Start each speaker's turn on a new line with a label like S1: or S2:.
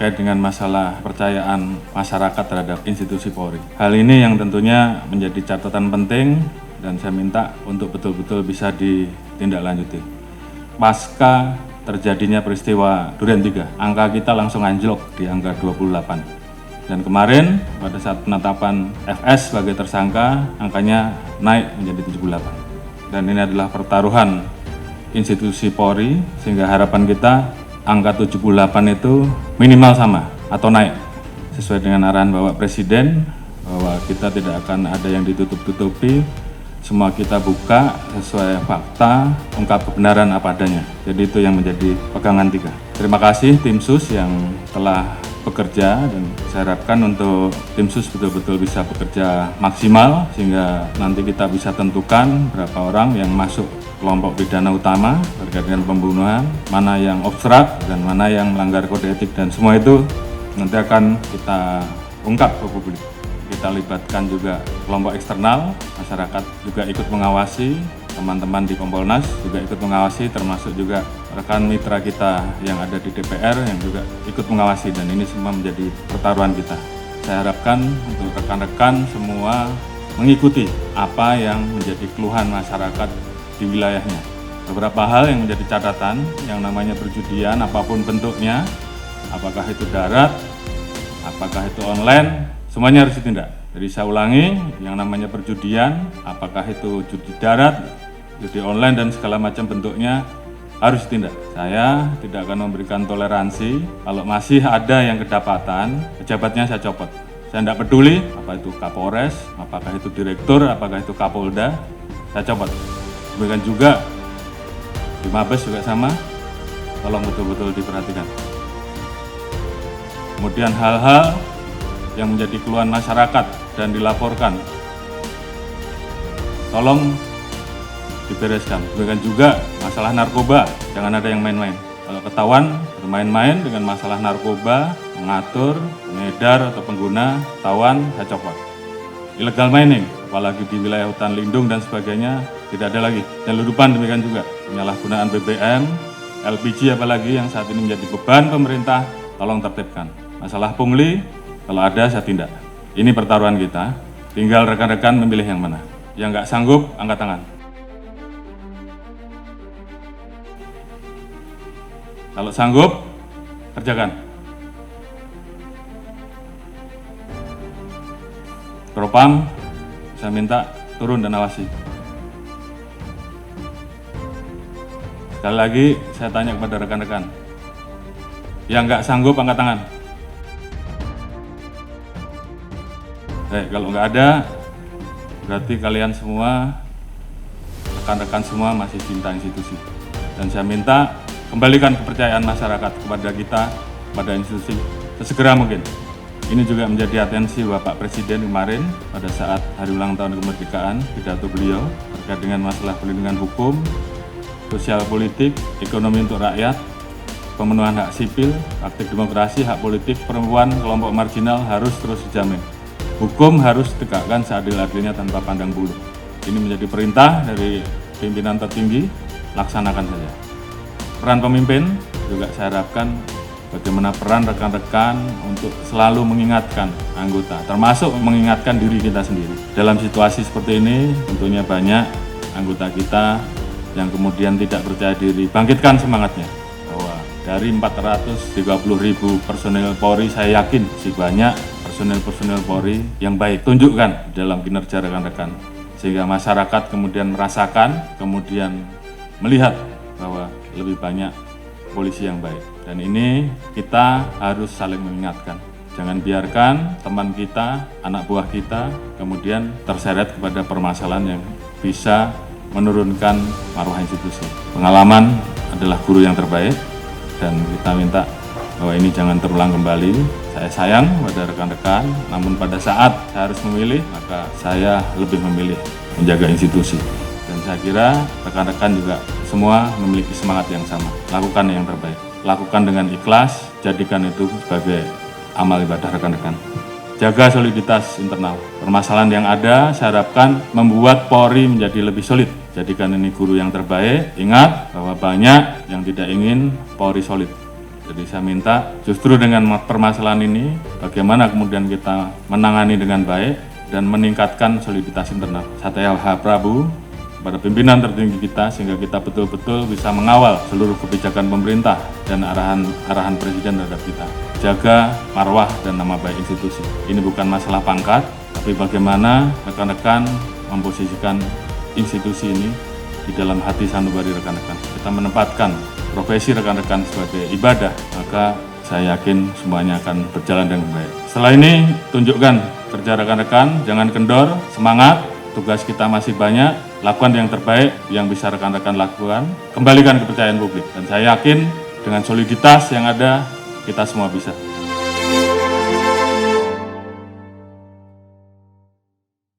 S1: terkait dengan masalah kepercayaan masyarakat terhadap institusi Polri. Hal ini yang tentunya menjadi catatan penting dan saya minta untuk betul-betul bisa ditindaklanjuti. Pasca terjadinya peristiwa Duren 3, angka kita langsung anjlok di angka 28. Dan kemarin pada saat penetapan FS sebagai tersangka, angkanya naik menjadi 78. Dan ini adalah pertaruhan institusi Polri, sehingga harapan kita angka 78 itu minimal sama atau naik. Sesuai dengan arahan Bapak Presiden, bahwa kita tidak akan ada yang ditutup-tutupi, semua kita buka sesuai fakta, ungkap kebenaran apa adanya. Jadi itu yang menjadi pegangan 3. Terima kasih tim sus yang telah bekerja dan saya harapkan untuk tim sus betul-betul bisa bekerja maksimal sehingga nanti kita bisa tentukan berapa orang yang masuk kelompok pidana utama terkait dengan pembunuhan, mana yang obstrak dan mana yang melanggar kode etik, dan semua itu nanti akan kita ungkap ke publik. Kita libatkan juga kelompok eksternal, masyarakat juga ikut mengawasi, teman-teman di Kompolnas juga ikut mengawasi, termasuk juga rekan mitra kita yang ada di DPR yang juga ikut mengawasi, dan ini semua menjadi pertaruhan kita. Saya harapkan untuk rekan-rekan semua mengikuti apa yang menjadi keluhan masyarakat di wilayahnya. Beberapa hal yang menjadi catatan, yang namanya perjudian apapun bentuknya, apakah itu darat, apakah itu online, semuanya harus ditindak. Jadi saya ulangi, yang namanya perjudian, apakah itu judi darat, judi online dan segala macam bentuknya harus ditindak. Saya tidak akan memberikan toleransi kalau masih ada yang kedapatan, pejabatnya saya copot. Saya tidak peduli apa itu Kapolres, apakah itu direktur, apakah itu Kapolda, saya copot. Demikian juga di Mabes juga sama, tolong betul-betul diperhatikan. Kemudian hal-hal yang menjadi keluhan masyarakat dan dilaporkan, tolong dibereskan. Demikian juga masalah narkoba, jangan ada yang main-main. Kalau ketahuan bermain-main dengan masalah narkoba, mengatur, mengedar atau pengguna, ketahuan, saya copot. Illegal mining, apalagi di wilayah hutan lindung dan sebagainya, tidak ada lagi. Penyeludupan demikian juga, penyalahgunaan BBM, LPG apalagi yang saat ini menjadi beban pemerintah, tolong tertibkan. Masalah pungli, kalau ada saya tindak. Ini pertaruhan kita, tinggal rekan-rekan memilih yang mana. Yang nggak sanggup, angkat tangan. Kalau sanggup, kerjakan. Propam, saya minta turun dan awasi. Sekali lagi, saya tanya kepada rekan-rekan. Yang nggak sanggup, angkat tangan. Kalau nggak ada, berarti kalian semua, rekan-rekan semua masih cinta institusi. Dan saya minta kembalikan kepercayaan masyarakat kepada kita, kepada institusi, sesegera mungkin. Ini juga menjadi atensi Bapak Presiden kemarin pada saat hari ulang tahun kemerdekaan, pidato beliau terkait dengan masalah perlindungan hukum, sosial politik, ekonomi untuk rakyat, pemenuhan hak sipil, praktik demokrasi, hak politik, perempuan, kelompok marginal harus terus dijamin. Hukum harus ditegakkan seadil-adilnya tanpa pandang bulu. Ini menjadi perintah dari pimpinan tertinggi, laksanakan saja. Peran pemimpin juga saya harapkan bagaimana peran rekan-rekan untuk selalu mengingatkan anggota, termasuk mengingatkan diri kita sendiri. Dalam situasi seperti ini tentunya banyak anggota kita yang kemudian tidak percaya diri. Bangkitkan semangatnya bahwa dari 430.000 personil Polri, saya yakin masih banyak personil Polri yang baik. Tunjukkan dalam kinerja rekan-rekan sehingga masyarakat kemudian merasakan, kemudian melihat bahwa lebih banyak polisi yang baik. Dan ini kita harus saling mengingatkan. Jangan biarkan teman kita, anak buah kita, kemudian terseret kepada permasalahan yang bisa menurunkan marwah institusi. Pengalaman adalah guru yang terbaik, dan kita minta bahwa ini jangan terulang kembali. Saya sayang pada rekan-rekan, namun pada saat saya harus memilih, maka saya lebih memilih menjaga institusi. Dan saya kira rekan-rekan juga semua memiliki semangat yang sama. Lakukan yang terbaik. Lakukan dengan ikhlas, jadikan itu sebagai amal ibadah rekan-rekan. Jaga soliditas internal. Permasalahan yang ada, saya harapkan membuat Polri menjadi lebih solid. Jadikan ini guru yang terbaik. Ingat bahwa banyak yang tidak ingin Polri solid. Jadi saya minta justru dengan permasalahan ini, bagaimana kemudian kita menangani dengan baik dan meningkatkan soliditas internal. Saya Prabu pada pimpinan tertinggi kita sehingga kita betul-betul bisa mengawal seluruh kebijakan pemerintah dan arahan Presiden terhadap kita. Jaga marwah dan nama baik institusi. Ini bukan masalah pangkat, tapi bagaimana rekan-rekan memposisikan institusi ini di dalam hati sanubari rekan-rekan. Kita menempatkan profesi rekan-rekan sebagai ibadah, maka saya yakin semuanya akan berjalan dengan baik. Setelah ini, tunjukkan kerja rekan-rekan, jangan kendor, semangat, tugas kita masih banyak, lakukan yang terbaik yang bisa rekan-rekan lakukan, kembalikan kepercayaan publik. Dan saya yakin dengan soliditas yang ada, kita semua bisa.